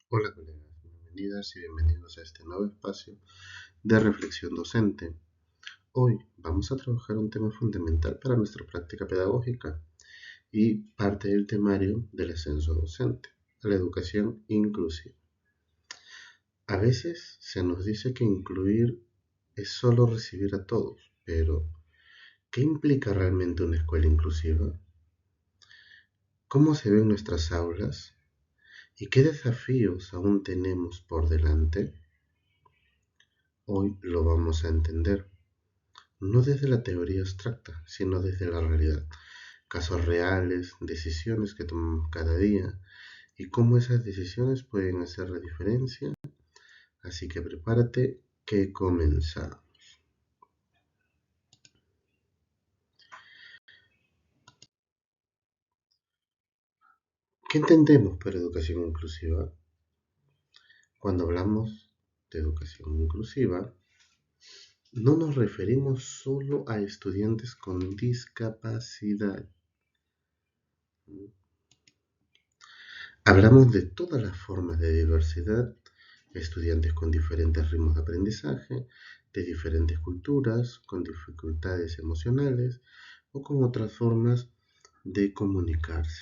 Hola colegas, bienvenidas y bienvenidos a este nuevo espacio de reflexión docente. Hoy vamos a trabajar un tema fundamental para nuestra práctica pedagógica y parte del temario del ascenso docente, la educación inclusiva. A veces se nos dice que incluir es solo recibir a todos, pero ¿qué implica realmente una escuela inclusiva? ¿Cómo se ven nuestras aulas? ¿Y qué desafíos aún tenemos por delante? Hoy lo vamos a entender, no desde la teoría abstracta, sino desde la realidad, casos reales, decisiones que tomamos cada día y cómo esas decisiones pueden hacer la diferencia. Así que prepárate que comenzamos. ¿Qué entendemos por educación inclusiva? Cuando hablamos de educación inclusiva, no nos referimos solo a estudiantes con discapacidad. Hablamos de todas las formas de diversidad, estudiantes con diferentes ritmos de aprendizaje, de diferentes culturas, con dificultades emocionales o con otras formas de comunicarse.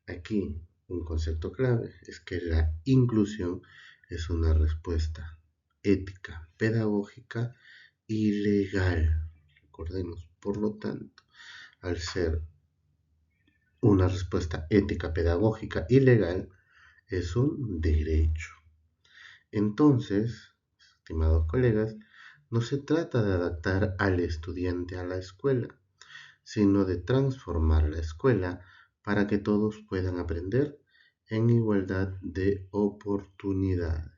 Aquí un concepto clave es que la inclusión es una respuesta ética, pedagógica y legal. Recordemos, por lo tanto, al ser una respuesta ética, pedagógica y legal, es un derecho. Entonces, estimados colegas, no se trata de adaptar al estudiante a la escuela, sino de transformar la escuela para que todos puedan aprender en igualdad de oportunidades.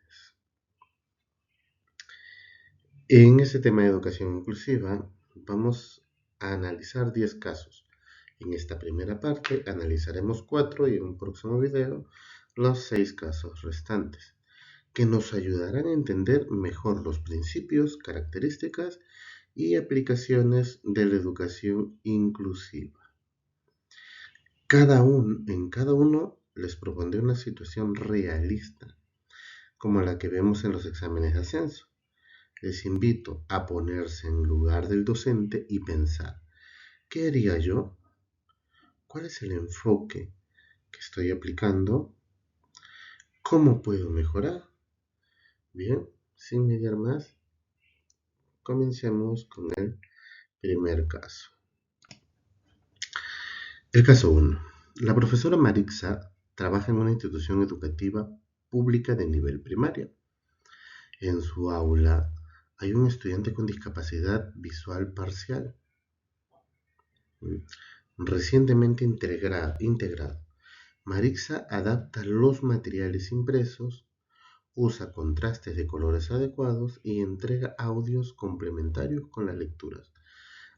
En este tema de educación inclusiva vamos a analizar 10 casos. En esta primera parte analizaremos 4 y en un próximo video los 6 casos restantes, que nos ayudarán a entender mejor los principios, características y aplicaciones de la educación inclusiva. En cada uno les propondré una situación realista, como la que vemos en los exámenes de ascenso. Les invito a ponerse en lugar del docente y pensar, ¿qué haría yo? ¿Cuál es el enfoque que estoy aplicando? ¿Cómo puedo mejorar? Bien, sin mediar más, comencemos con el primer caso. El caso 1. La profesora Marixa trabaja en una institución educativa pública de nivel primario. En su aula hay un estudiante con discapacidad visual parcial, recientemente integrado. Marixa adapta los materiales impresos, usa contrastes de colores adecuados y entrega audios complementarios con las lecturas.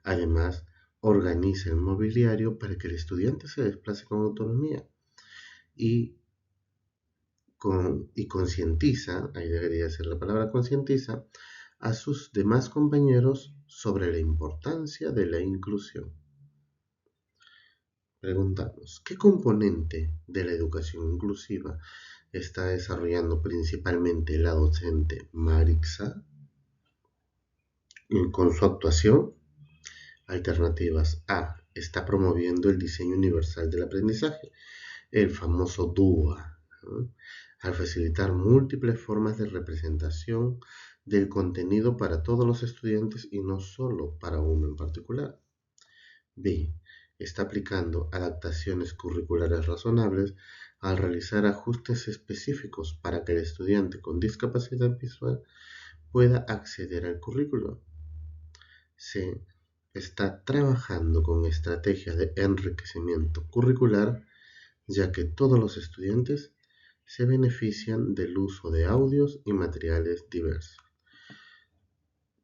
Además, organiza el mobiliario para que el estudiante se desplace con autonomía y, concientiza, ahí debería ser la palabra concientiza, a sus demás compañeros sobre la importancia de la inclusión. Preguntamos, ¿qué componente de la educación inclusiva está desarrollando principalmente la docente Marixa con su actuación? Alternativas A. Está promoviendo el diseño universal del aprendizaje, el famoso DUA, ¿no? Al facilitar múltiples formas de representación del contenido para todos los estudiantes y no solo para uno en particular. B. Está aplicando adaptaciones curriculares razonables al realizar ajustes específicos para que el estudiante con discapacidad visual pueda acceder al currículo. C. Está trabajando con estrategias de enriquecimiento curricular, ya que todos los estudiantes se benefician del uso de audios y materiales diversos.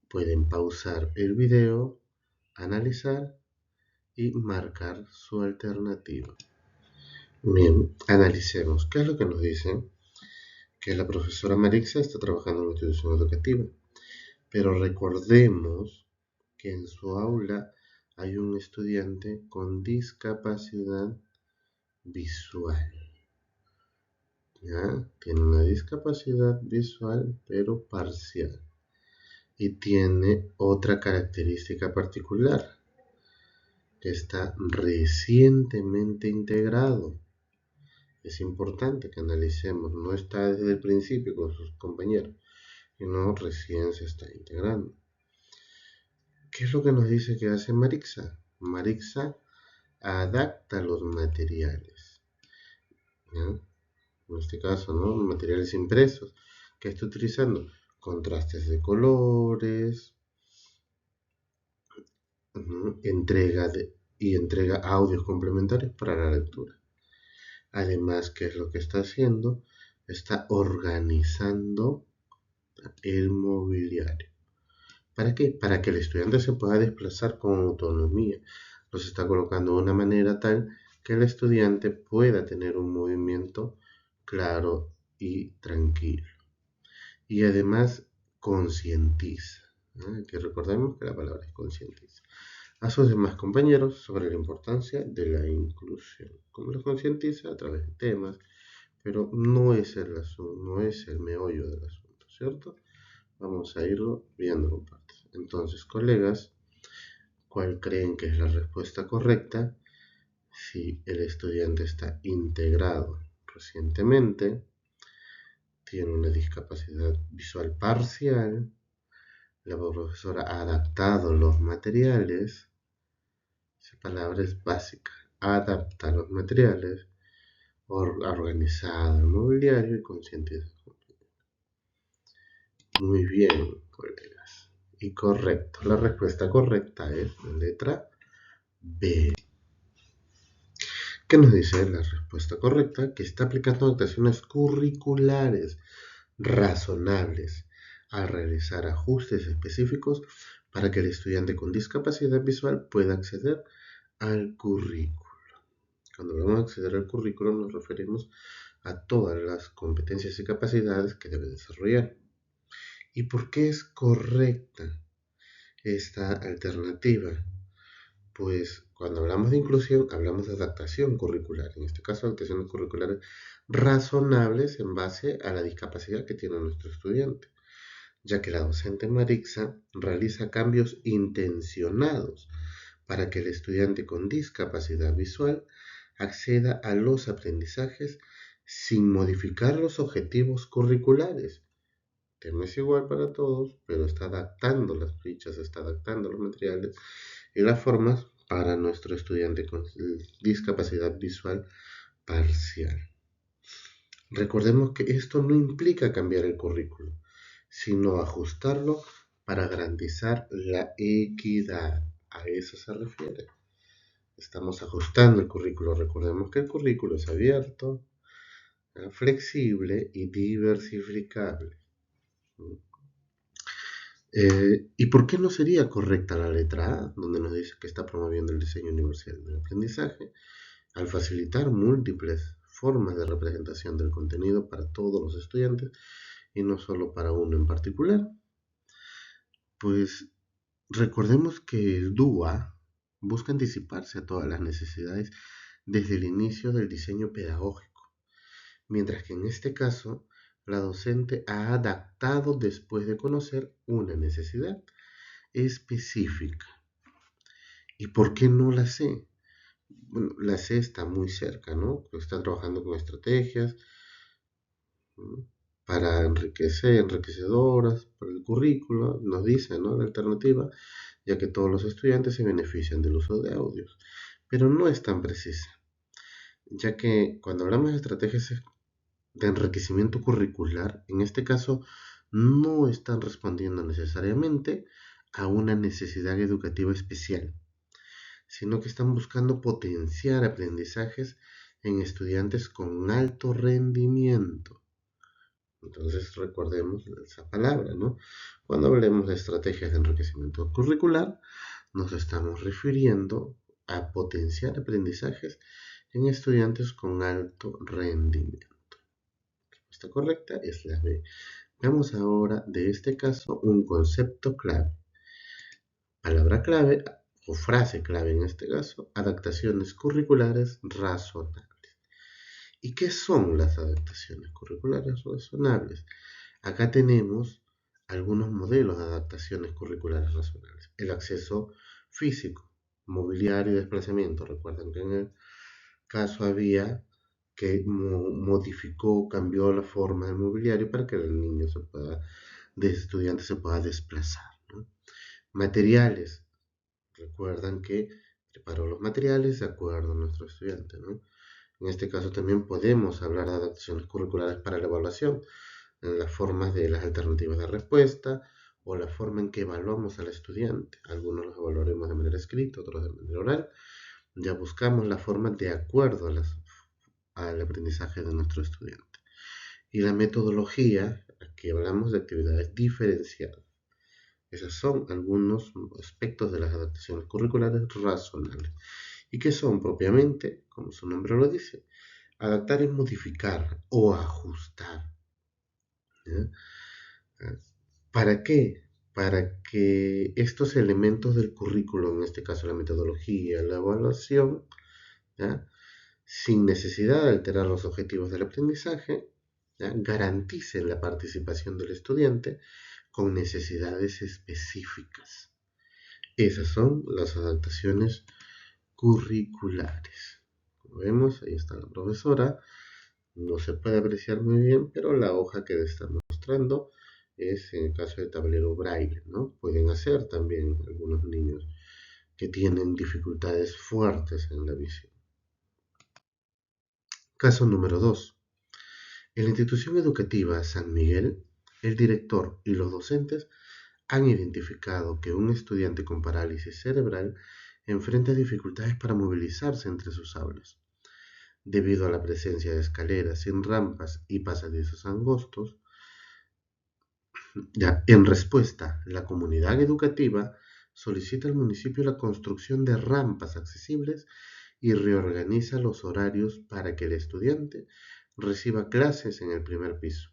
Pueden pausar el video, analizar y marcar su alternativa. Bien, analicemos. ¿Qué es lo que nos dicen? Que la profesora Marixa está trabajando en una institución educativa, pero recordemos que en su aula hay un estudiante con discapacidad visual. ¿ya? Tiene una discapacidad visual, pero parcial. Y tiene otra característica particular, que está recientemente integrado. Es importante que analicemos, no está desde el principio con sus compañeros, sino recién se está integrando. ¿Qué es lo que nos dice que hace Marixa? Marixa adapta los materiales, ¿ya? En este caso, ¿no? Materiales impresos. ¿Qué está utilizando? Contrastes de colores, entrega audios complementarios para la lectura. Además, ¿qué es lo que está haciendo? Está organizando el mobiliario. ¿Para qué? Para que el estudiante se pueda desplazar con autonomía. Los está colocando de una manera tal que el estudiante pueda tener un movimiento claro y tranquilo. Y además concientiza, ¿no? Que recordemos que la palabra es concientiza a sus demás compañeros sobre la importancia de la inclusión. Como lo concientiza a través de temas, pero no es el asunto, no es el meollo del asunto, ¿cierto? Vamos a irlo viendo con partes. Entonces, colegas, ¿cuál creen que es la respuesta correcta? Si el estudiante está integrado recientemente, tiene una discapacidad visual parcial, la profesora ha adaptado los materiales, esa palabra es básica, adapta los materiales, ha organizado el mobiliario y concientiza. Muy bien, colegas. Y correcto, la respuesta correcta es la letra B. ¿Qué nos dice la respuesta correcta? Que está aplicando adaptaciones curriculares razonables al realizar ajustes específicos para que el estudiante con discapacidad visual pueda acceder al currículo. Cuando hablamos de acceder al currículo nos referimos a todas las competencias y capacidades que debe desarrollar. ¿Y por qué es correcta esta alternativa? Pues cuando hablamos de inclusión, hablamos de adaptación curricular. En este caso, adaptaciones curriculares razonables en base a la discapacidad que tiene nuestro estudiante, ya que la docente Marixa realiza cambios intencionados para que el estudiante con discapacidad visual acceda a los aprendizajes sin modificar los objetivos curriculares. El tema es igual para todos, pero está adaptando las fichas, está adaptando los materiales y las formas para nuestro estudiante con discapacidad visual parcial. Recordemos que esto no implica cambiar el currículo, sino ajustarlo para garantizar la equidad. A eso se refiere. Estamos ajustando el currículo. Recordemos que el currículo es abierto, flexible y diversificable. ¿Y por qué no sería correcta la letra A, donde nos dice que está promoviendo el diseño universal del aprendizaje, al facilitar múltiples formas de representación del contenido para todos los estudiantes y no solo para uno en particular? Pues recordemos que el DUA busca anticiparse a todas las necesidades desde el inicio del diseño pedagógico, mientras que en este caso la docente ha adaptado después de conocer una necesidad específica. ¿Y por qué no la C? Bueno, la C está muy cerca, ¿no? Está trabajando con estrategias, ¿no?, para enriquecedoras, para el currículo, nos dice, ¿no?, la alternativa, ya que todos los estudiantes se benefician del uso de audios. Pero no es tan precisa, ya que cuando hablamos de estrategias de enriquecimiento curricular, en este caso, no están respondiendo necesariamente a una necesidad educativa especial, sino que están buscando potenciar aprendizajes en estudiantes con alto rendimiento. Entonces recordemos esa palabra, ¿no? Cuando hablemos de estrategias de enriquecimiento curricular, nos estamos refiriendo a potenciar aprendizajes en estudiantes con alto rendimiento. La respuesta correcta es la B. Veamos ahora de este caso un concepto clave. Palabra clave o frase clave en este caso, adaptaciones curriculares razonables. ¿Y qué son las adaptaciones curriculares razonables? Acá tenemos algunos modelos de adaptaciones curriculares razonables. El acceso físico, mobiliario y desplazamiento. Recuerden que en el caso había que modificó, cambió la forma del mobiliario para que el niño de estudiante se pueda desplazar, ¿no? Materiales. Recuerdan que preparó los materiales de acuerdo a nuestro estudiante, ¿no? En este caso también podemos hablar de adaptaciones curriculares para la evaluación, en las formas de las alternativas de respuesta o la forma en que evaluamos al estudiante. Algunos los evaluaremos de manera escrita, otros de manera oral. Ya buscamos la forma de acuerdo al aprendizaje de nuestro estudiante. Y la metodología, aquí hablamos de actividades diferenciadas. Esos son algunos aspectos de las adaptaciones curriculares razonables. ¿Y qué son propiamente? Como su nombre lo dice, adaptar es modificar o ajustar. ¿Ya? ¿Para qué? Para que estos elementos del currículo, en este caso la metodología, la evaluación, ¿ya? Sin necesidad de alterar los objetivos del aprendizaje, ¿ya? Garanticen la participación del estudiante con necesidades específicas. Esas son las adaptaciones curriculares. Como vemos, ahí está la profesora. No se puede apreciar muy bien, pero la hoja que está mostrando es en el caso de tablero braille, ¿no? Pueden hacer también algunos niños que tienen dificultades fuertes en la visión. Caso número 2. En la institución educativa San Miguel, el director y los docentes han identificado que un estudiante con parálisis cerebral enfrenta dificultades para movilizarse entre sus aulas. Debido a la presencia de escaleras sin rampas y pasadizos angostos, en respuesta, la comunidad educativa solicita al municipio la construcción de rampas accesibles y reorganiza los horarios para que el estudiante reciba clases en el primer piso.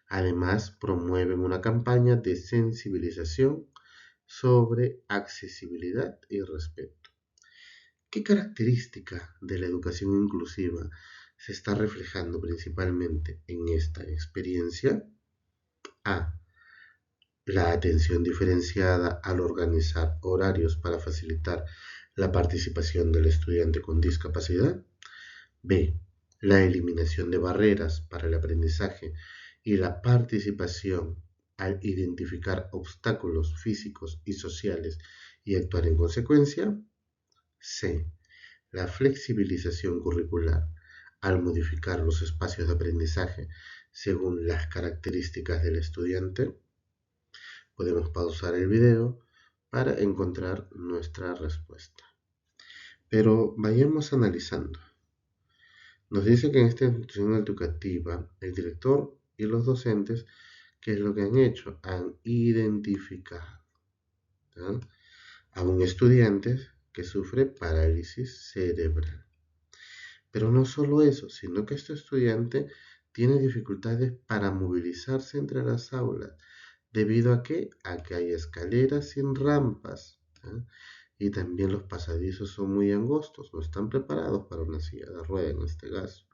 Además, promueven una campaña de sensibilización sobre accesibilidad y respeto. ¿Qué característica de la educación inclusiva se está reflejando principalmente en esta experiencia? A. La atención diferenciada al organizar horarios para facilitar la participación del estudiante con discapacidad. B. La eliminación de barreras para el aprendizaje y la participación al identificar obstáculos físicos y sociales y actuar en consecuencia. C. La flexibilización curricular al modificar los espacios de aprendizaje según las características del estudiante. Podemos pausar el video para encontrar nuestra respuesta. Pero vayamos analizando. Nos dice que en esta institución educativa, el director y los docentes, ¿qué es lo que han hecho? Han identificado, ¿no?, a un estudiante que sufre parálisis cerebral. Pero no solo eso, sino que este estudiante tiene dificultades para movilizarse entre las aulas. ¿Debido a qué? A que hay escaleras sin rampas, ¿eh? Y también los pasadizos son muy angostos, no están preparados para una silla de ruedas en este caso.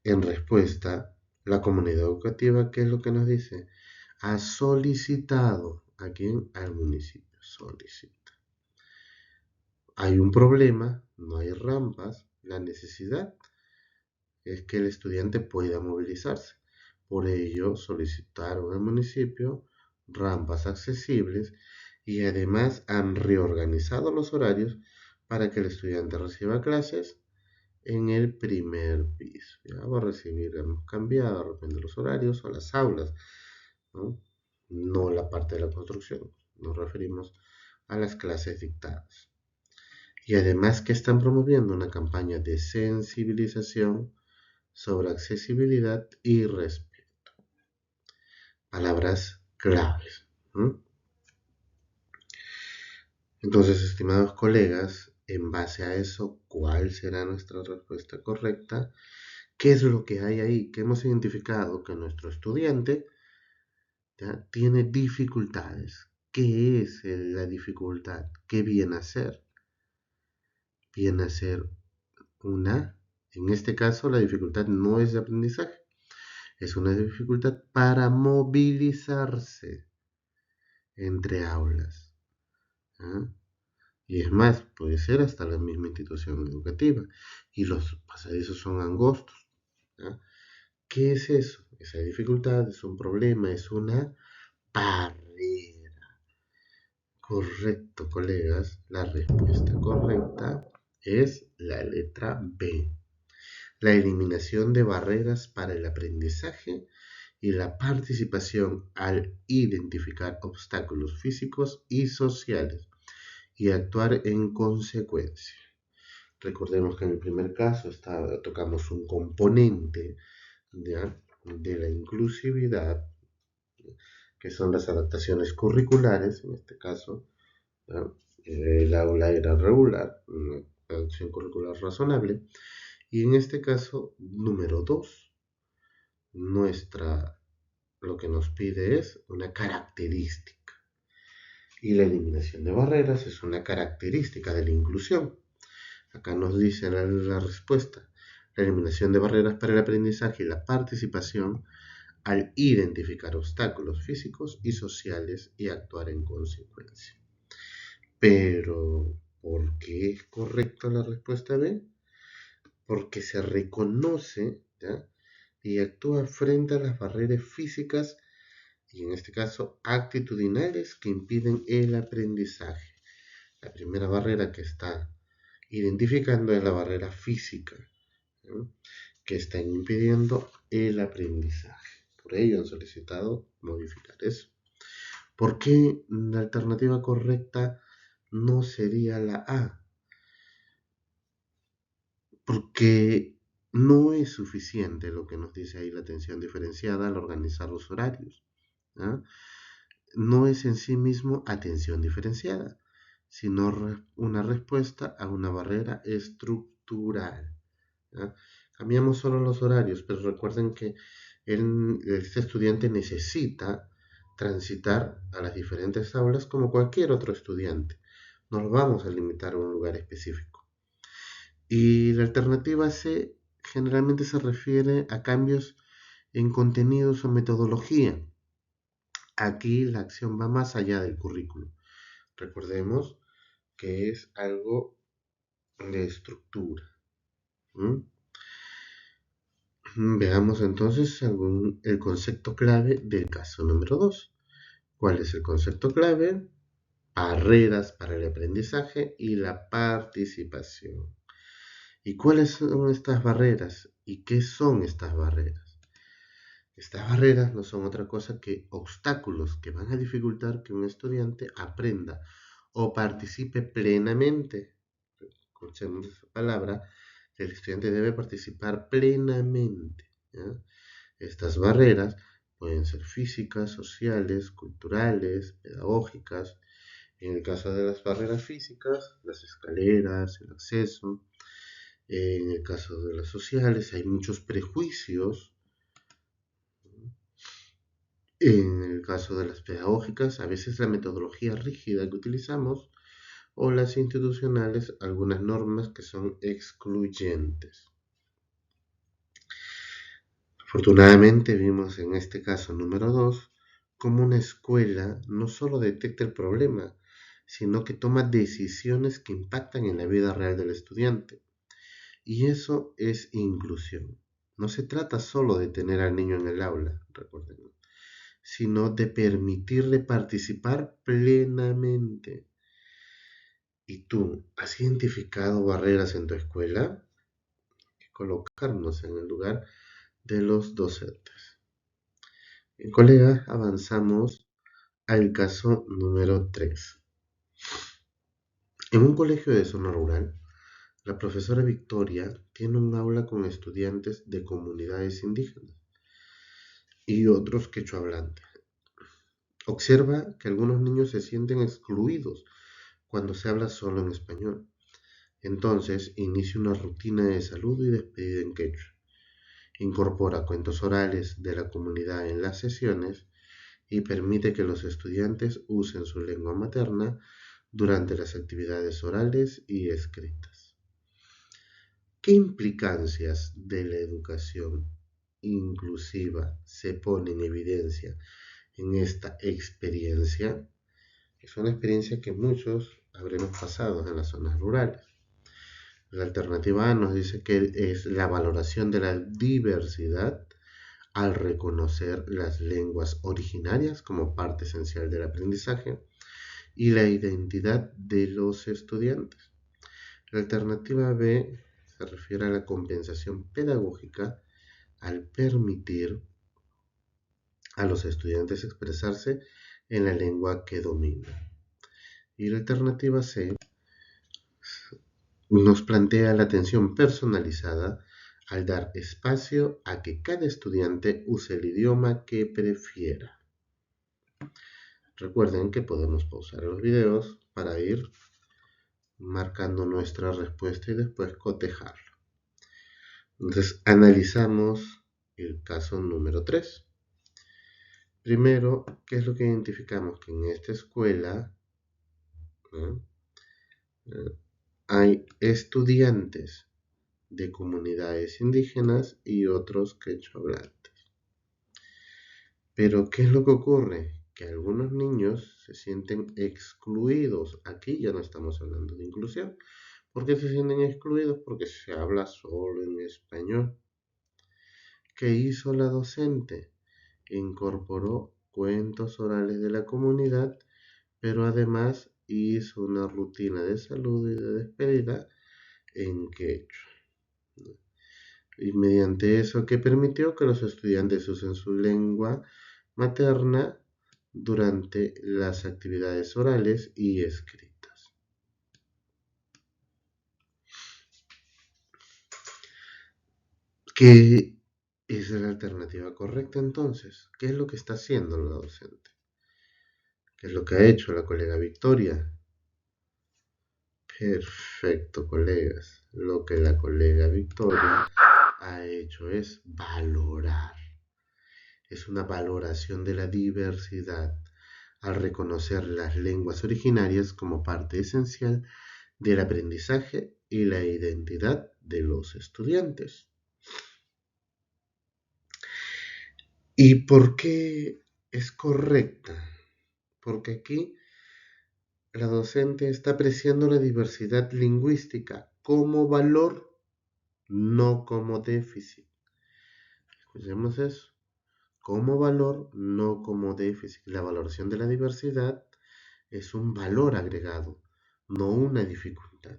En respuesta, la comunidad educativa, ¿qué es lo que nos dice? Ha solicitado, ¿a quién? Al municipio, solicita. Hay un problema, no hay rampas, la necesidad es que el estudiante pueda movilizarse. Por ello, solicitaron al municipio rampas accesibles y además han reorganizado los horarios para que el estudiante reciba clases en el primer piso. Ya va a recibir, hemos cambiado de repente los horarios o las aulas, ¿no? No la parte de la construcción, nos referimos a las clases dictadas. Y además que están promoviendo una campaña de sensibilización sobre accesibilidad y respeto. Palabras claves. ¿Mm? Entonces, estimados colegas, en base a eso, ¿cuál será nuestra respuesta correcta? ¿Qué es lo que hay ahí? Que hemos identificado que nuestro estudiante, ¿ya?, tiene dificultades. ¿Qué es la dificultad? ¿Qué viene a ser? Viene a ser una En este caso, la dificultad no es de aprendizaje, es una dificultad para movilizarse entre aulas. ¿Ah? Y es más, puede ser hasta la misma institución educativa. Y los pasadizos son angostos. ¿Ah? ¿Qué es eso? Esa dificultad es un problema, es una barrera. Correcto, colegas. La respuesta correcta es la letra B. La eliminación de barreras para el aprendizaje y la participación al identificar obstáculos físicos y sociales y actuar en consecuencia. Recordemos que en el primer caso tocamos un componente, ¿ya?, de la inclusividad, que son las adaptaciones curriculares, en este caso, ¿ya? El aula era regular, una adaptación curricular razonable, y en este caso, número 2, lo que nos pide es una característica, y la eliminación de barreras es una característica de la inclusión. Acá nos dice la respuesta: la eliminación de barreras para el aprendizaje y la participación al identificar obstáculos físicos y sociales y actuar en consecuencia. Pero, ¿por qué es correcta la respuesta B? Porque se reconoce, ¿ya?, y actúa frente a las barreras físicas y en este caso actitudinales que impiden el aprendizaje. La primera barrera que está identificando es la barrera física, ¿no?, que está impidiendo el aprendizaje. Por ello han solicitado modificar eso. ¿Por qué la alternativa correcta no sería la A? Porque no es suficiente lo que nos dice ahí la atención diferenciada al organizar los horarios. ¿Ah? No es en sí mismo atención diferenciada, sino una respuesta a una barrera estructural. ¿Ah? Cambiamos solo los horarios, pero recuerden que este estudiante necesita transitar a las diferentes aulas como cualquier otro estudiante. No lo vamos a limitar a un lugar específico. Y la alternativa C generalmente se refiere a cambios en contenidos o metodología. Aquí la acción va más allá del currículo. Recordemos que es algo de estructura. ¿Mm? Veamos entonces el concepto clave del caso número 2. ¿Cuál es el concepto clave? Barreras para el aprendizaje y la participación. ¿Y cuáles son estas barreras? ¿Y qué son estas barreras? Estas barreras no son otra cosa que obstáculos que van a dificultar que un estudiante aprenda o participe plenamente. Escuchemos esa palabra: el estudiante debe participar plenamente, ¿ya? Estas barreras pueden ser físicas, sociales, culturales, pedagógicas. En el caso de las barreras físicas, las escaleras, el acceso. En el caso de las sociales, hay muchos prejuicios. En el caso de las pedagógicas, a veces la metodología rígida que utilizamos, o las institucionales, algunas normas que son excluyentes. Afortunadamente vimos en este caso número 2 cómo una escuela no solo detecta el problema, sino que toma decisiones que impactan en la vida real del estudiante. Y eso es inclusión. No se trata solo de tener al niño en el aula, recuerden, sino de permitirle participar plenamente. ¿Y tú has identificado barreras en tu escuela? Hay que colocarnos en el lugar de los docentes. Bien, colegas, avanzamos al caso número 3. En un colegio de zona rural, la profesora Victoria tiene un aula con estudiantes de comunidades indígenas y otros quechohablantes. Observa que algunos niños se sienten excluidos cuando se habla solo en español. Entonces inicia una rutina de saludo y despedida en quechua. Incorpora cuentos orales de la comunidad en las sesiones y permite que los estudiantes usen su lengua materna durante las actividades orales y escritas. ¿Qué implicancias de la educación inclusiva se ponen en evidencia en esta experiencia? Es una experiencia que muchos habremos pasado en las zonas rurales. La alternativa A nos dice que es la valoración de la diversidad al reconocer las lenguas originarias como parte esencial del aprendizaje y la identidad de los estudiantes. La alternativa B se refiere a la compensación pedagógica al permitir a los estudiantes expresarse en la lengua que dominan. Y la alternativa C nos plantea la atención personalizada al dar espacio a que cada estudiante use el idioma que prefiera. Recuerden que podemos pausar los videos para ir marcando nuestra respuesta y después cotejarlo. Entonces, analizamos el caso número 3. Primero, ¿qué es lo que identificamos? Que en esta escuela hay estudiantes de comunidades indígenas y otros quechohablantes. Pero, ¿qué es lo que ocurre? Que algunos niños se sienten excluidos. Aquí ya no estamos hablando de inclusión. ¿Por qué se sienten excluidos? Porque se habla solo en español. ¿Qué hizo la docente? Incorporó cuentos orales de la comunidad, pero además hizo una rutina de saludo y de despedida en quechua. Y mediante eso que permitió que los estudiantes usen su lengua materna durante las actividades orales y escritas. ¿Qué es la alternativa correcta entonces? ¿Qué es lo que está haciendo la docente? ¿Qué es lo que ha hecho la colega Victoria? Perfecto, colegas. Lo que la colega Victoria ha hecho es valorar. Es una valoración de la diversidad al reconocer las lenguas originarias como parte esencial del aprendizaje y la identidad de los estudiantes. ¿Y por qué es correcta? Porque aquí la docente está apreciando la diversidad lingüística como valor, no como déficit. Escuchemos eso. Como valor, no como déficit. La valoración de la diversidad es un valor agregado, no una dificultad.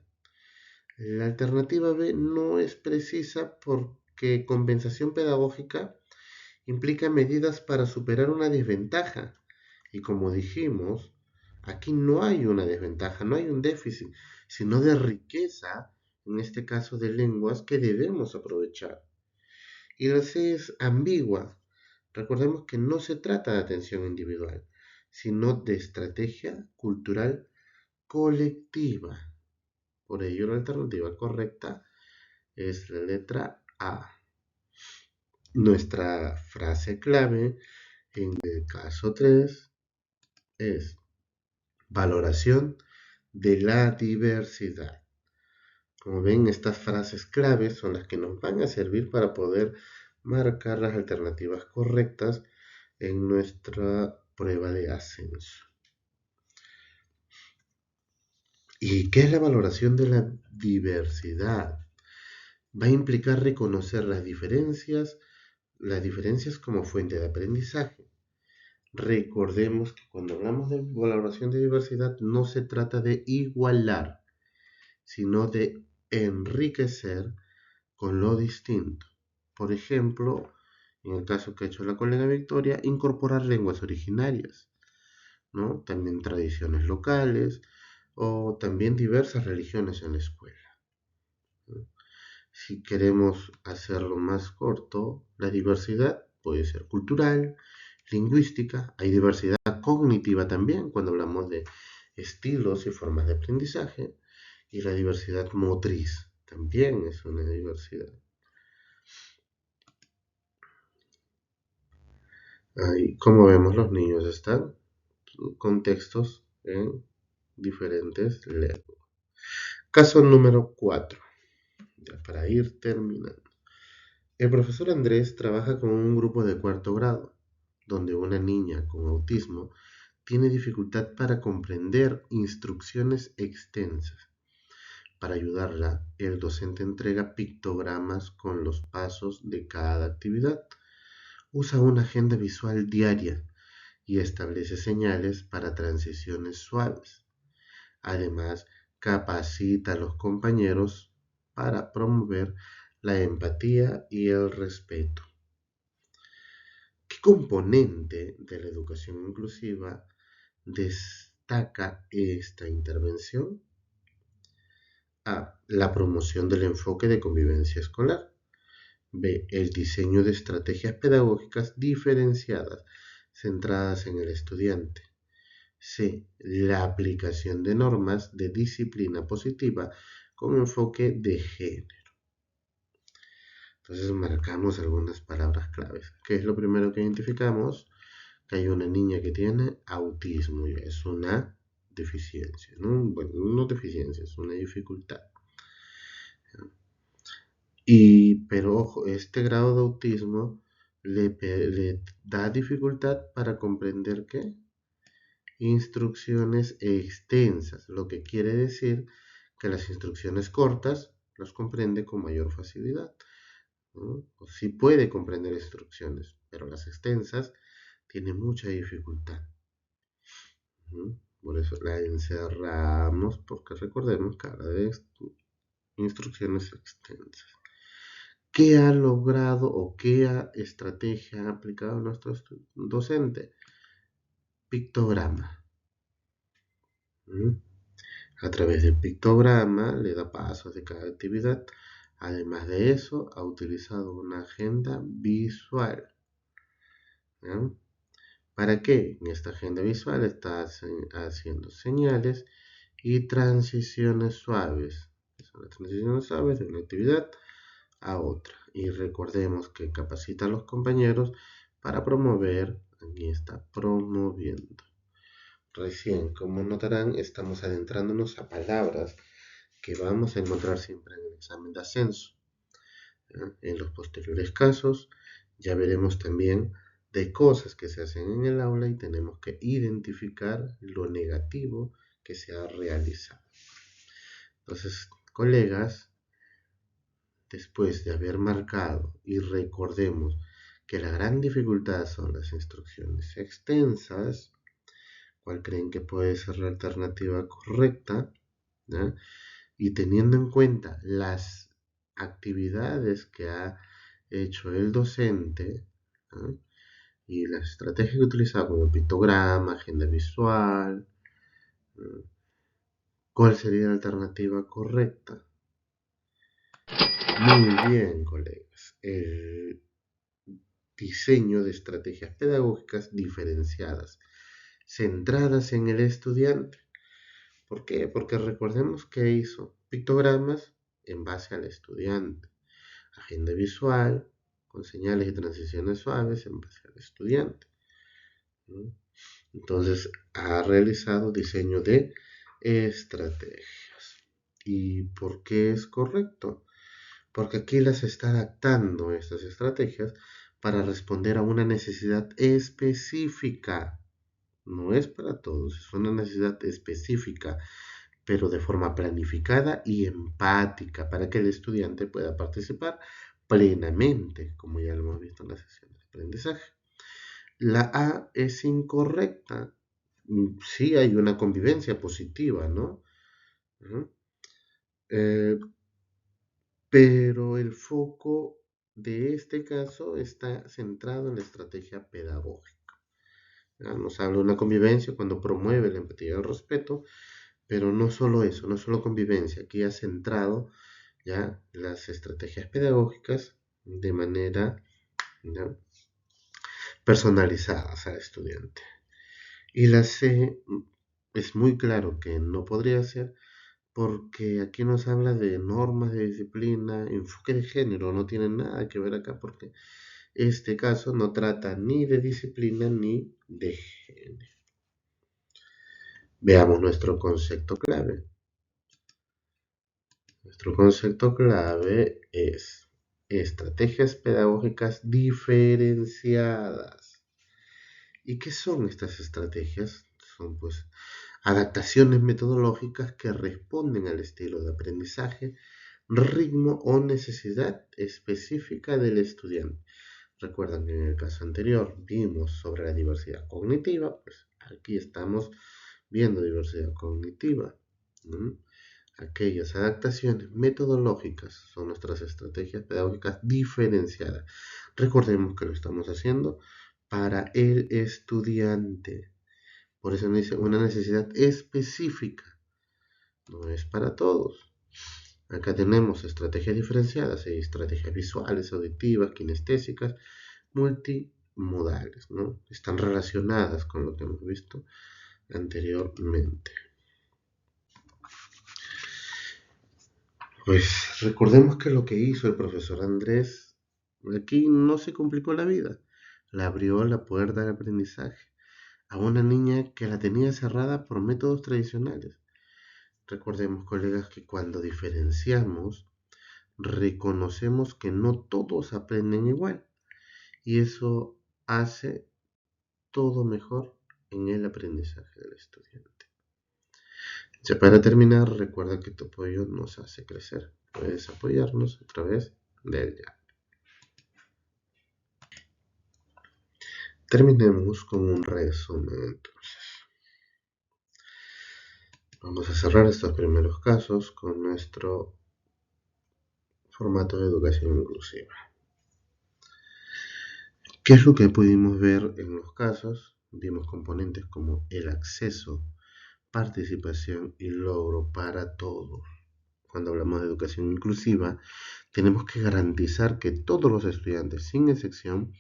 La alternativa B no es precisa porque compensación pedagógica implica medidas para superar una desventaja. Y como dijimos, aquí no hay una desventaja, no hay un déficit, sino de riqueza, en este caso de lenguas, que debemos aprovechar. Y la C es ambigua. Recordemos que no se trata de atención individual, sino de estrategia cultural colectiva. Por ello, la alternativa correcta es la letra A. Nuestra frase clave en el caso 3 es valoración de la diversidad. Como ven, estas frases claves son las que nos van a servir para poder marcar las alternativas correctas en nuestra prueba de ascenso. ¿Y qué es la valoración de la diversidad? Va a implicar reconocer las diferencias como fuente de aprendizaje. Recordemos que cuando hablamos de valoración de diversidad no se trata de igualar, sino de enriquecer con lo distinto. Por ejemplo, en el caso que ha hecho la colega Victoria, incorporar lenguas originarias, ¿no? También tradiciones locales o también diversas religiones en la escuela, ¿no? Si queremos hacerlo más corto, la diversidad puede ser cultural, lingüística, hay diversidad cognitiva también cuando hablamos de estilos y formas de aprendizaje, y la diversidad motriz también es una diversidad. Ahí, como vemos, los niños están contextos en diferentes lenguas. Caso número 4. Ya para ir terminando. El profesor Andrés trabaja con un grupo de cuarto grado, donde una niña con autismo tiene dificultad para comprender instrucciones extensas. Para ayudarla, el docente entrega pictogramas con los pasos de cada actividad. Usa una agenda visual diaria y establece señales para transiciones suaves. Además, capacita a los compañeros para promover la empatía y el respeto. ¿Qué componente de la educación inclusiva destaca esta intervención? A. La promoción del enfoque de convivencia escolar. B. El diseño de estrategias pedagógicas diferenciadas, centradas en el estudiante. C. La aplicación de normas de disciplina positiva con enfoque de género. Entonces marcamos algunas palabras claves. ¿Qué es lo primero que identificamos? Que hay una niña que tiene autismo y es una deficiencia, ¿no? Bueno, no deficiencia, es una dificultad. Pero ojo, este grado de autismo le da dificultad para comprender qué instrucciones extensas, lo que quiere decir que las instrucciones cortas las comprende con mayor facilidad, ¿no? O sí puede comprender instrucciones, pero las extensas tiene mucha dificultad. ¿No? Por eso la encerramos, porque recordemos que habla de instrucciones extensas. ¿Qué ha logrado o qué estrategia ha aplicado nuestro docente? Pictograma. ¿Mm? A través del pictograma le da pasos de cada actividad. Además de eso, ha utilizado una agenda visual. ¿No? ¿Para qué? En esta agenda visual está haciendo señales y transiciones suaves. Son las transiciones suaves de una actividad a otra. Y recordemos que capacita a los compañeros para promover, aquí está, promoviendo. Recién, como notarán, estamos adentrándonos a palabras que vamos a encontrar siempre en el examen de ascenso. En los posteriores casos, ya veremos también de cosas que se hacen en el aula y tenemos que identificar lo negativo que se ha realizado. Entonces, colegas, después de haber marcado y recordemos que la gran dificultad son las instrucciones extensas, ¿cuál creen que puede ser la alternativa correcta? ¿Ya? Y teniendo en cuenta las actividades que ha hecho el docente, ¿no? Y las estrategias que utiliza como pictograma, agenda visual, ¿no? ¿Cuál sería la alternativa correcta? Muy bien, colegas. El diseño de estrategias pedagógicas diferenciadas, centradas en el estudiante. ¿Por qué? Porque recordemos que hizo pictogramas en base al estudiante, agenda visual con señales y transiciones suaves en base al estudiante, ¿no? Entonces ha realizado diseño de estrategias. ¿Y por qué es correcto? Porque aquí las está adaptando estas estrategias para responder a una necesidad específica. No es para todos, es una necesidad específica, pero de forma planificada y empática para que el estudiante pueda participar plenamente, como ya lo hemos visto en la sesión de aprendizaje. La A es incorrecta. Sí hay una convivencia positiva, ¿no? Eh, pero el foco de este caso está centrado en la estrategia pedagógica. ¿Ya? Nos habla de una convivencia cuando promueve la empatía y el respeto, pero no solo eso, no solo convivencia, aquí ha centrado ya las estrategias pedagógicas de manera, ¿ya?, personalizadas al estudiante. Y la C es muy claro que no podría ser porque aquí nos habla de normas de disciplina, enfoque de género, no tiene nada que ver acá porque este caso no trata ni de disciplina ni de género. Veamos nuestro concepto clave. Nuestro concepto clave es estrategias pedagógicas diferenciadas. ¿Y qué son estas estrategias? Son pues adaptaciones metodológicas que responden al estilo de aprendizaje, ritmo o necesidad específica del estudiante. Recuerdan que en el caso anterior vimos sobre la diversidad cognitiva, pues aquí estamos viendo diversidad cognitiva. ¿No? Aquellas adaptaciones metodológicas son nuestras estrategias pedagógicas diferenciadas. Recordemos que lo estamos haciendo para el estudiante. Por eso dice una necesidad específica, no es para todos. Acá tenemos estrategias diferenciadas, hay estrategias visuales, auditivas, kinestésicas, multimodales, ¿no? Están relacionadas con lo que hemos visto anteriormente. Pues recordemos que lo que hizo el profesor Andrés aquí no se complicó la vida, le abrió la puerta al aprendizaje a una niña que la tenía cerrada por métodos tradicionales. Recordemos, colegas, que cuando diferenciamos, reconocemos que no todos aprenden igual y eso hace todo mejor en el aprendizaje del estudiante. Ya para terminar, recuerda que tu apoyo nos hace crecer. Puedes apoyarnos a través del ya. Terminemos con un resumen entonces. Vamos a cerrar estos primeros casos con nuestro formato de educación inclusiva. ¿Qué es lo que pudimos ver en los casos? Vimos componentes como el acceso, participación y logro para todos. Cuando hablamos de educación inclusiva, tenemos que garantizar que todos los estudiantes, sin excepción,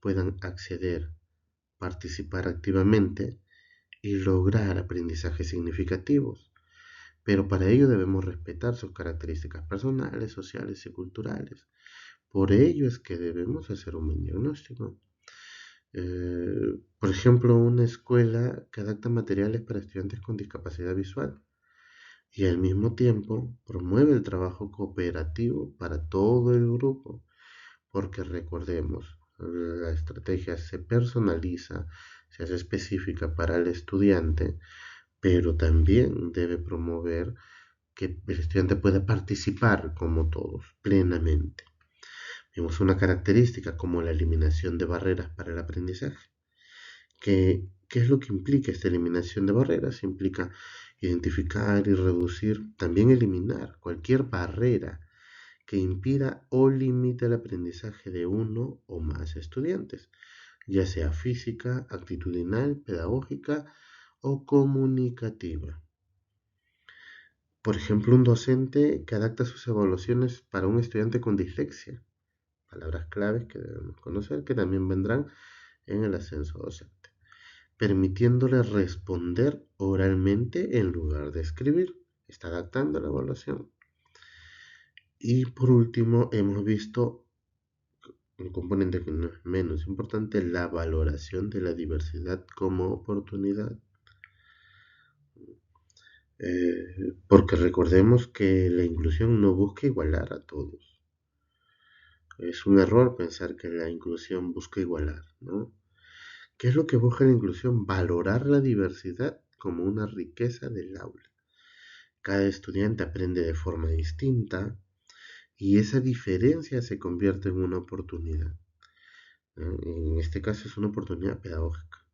puedan acceder, participar activamente y lograr aprendizajes significativos. Pero para ello debemos respetar sus características personales, sociales y culturales. Por ello es que debemos hacer un buen diagnóstico. Por ejemplo, una escuela que adapta materiales para estudiantes con discapacidad visual y al mismo tiempo promueve el trabajo cooperativo para todo el grupo, porque recordemos, la estrategia se personaliza, se hace específica para el estudiante, pero también debe promover que el estudiante pueda participar como todos, plenamente. Vemos una característica como la eliminación de barreras para el aprendizaje. ¿Qué es lo que implica esta eliminación de barreras? Implica identificar y reducir, también eliminar cualquier barrera que impida o limite el aprendizaje de uno o más estudiantes, ya sea física, actitudinal, pedagógica o comunicativa. Por ejemplo, un docente que adapta sus evaluaciones para un estudiante con dislexia. Palabras claves que debemos conocer que también vendrán en el ascenso docente, permitiéndole responder oralmente en lugar de escribir. Está adaptando la evaluación. Y por último, hemos visto un componente que no es menos importante, la valoración de la diversidad como oportunidad. Porque recordemos que la inclusión no busca igualar a todos. Es un error pensar que la inclusión busca igualar, ¿no? ¿Qué es lo que busca la inclusión? Valorar la diversidad como una riqueza del aula. Cada estudiante aprende de forma distinta y esa diferencia se convierte en una oportunidad. En este caso es una oportunidad pedagógica.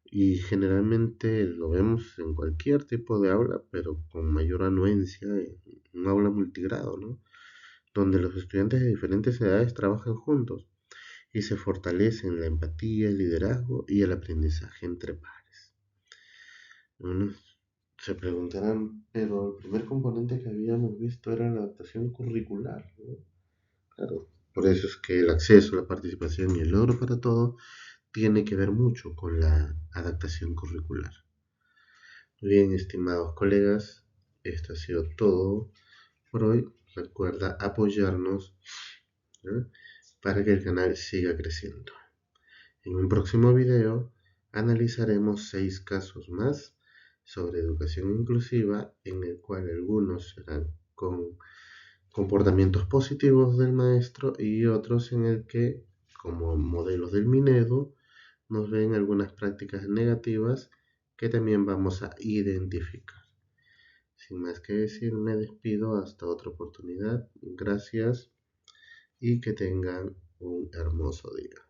Y generalmente lo vemos en cualquier tipo de aula, pero con mayor anuencia, en un aula multigrado, ¿no? Donde los estudiantes de diferentes edades trabajan juntos y se fortalecen la empatía, el liderazgo y el aprendizaje entre pares. Unos se preguntarán, pero el primer componente que habíamos visto era la adaptación curricular, ¿no? Claro, por eso es que el acceso, la participación y el logro para todo tiene que ver mucho con la adaptación curricular. Muy bien, estimados colegas, esto ha sido todo por hoy. Recuerda apoyarnos, ¿eh? Para que el canal siga creciendo. En un próximo video analizaremos 6 casos más sobre educación inclusiva, en el cual algunos serán con comportamientos positivos del maestro y otros en el que, como modelos del Minedu, nos ven algunas prácticas negativas que también vamos a identificar. Sin más que decir, me despido hasta otra oportunidad. Gracias y que tengan un hermoso día.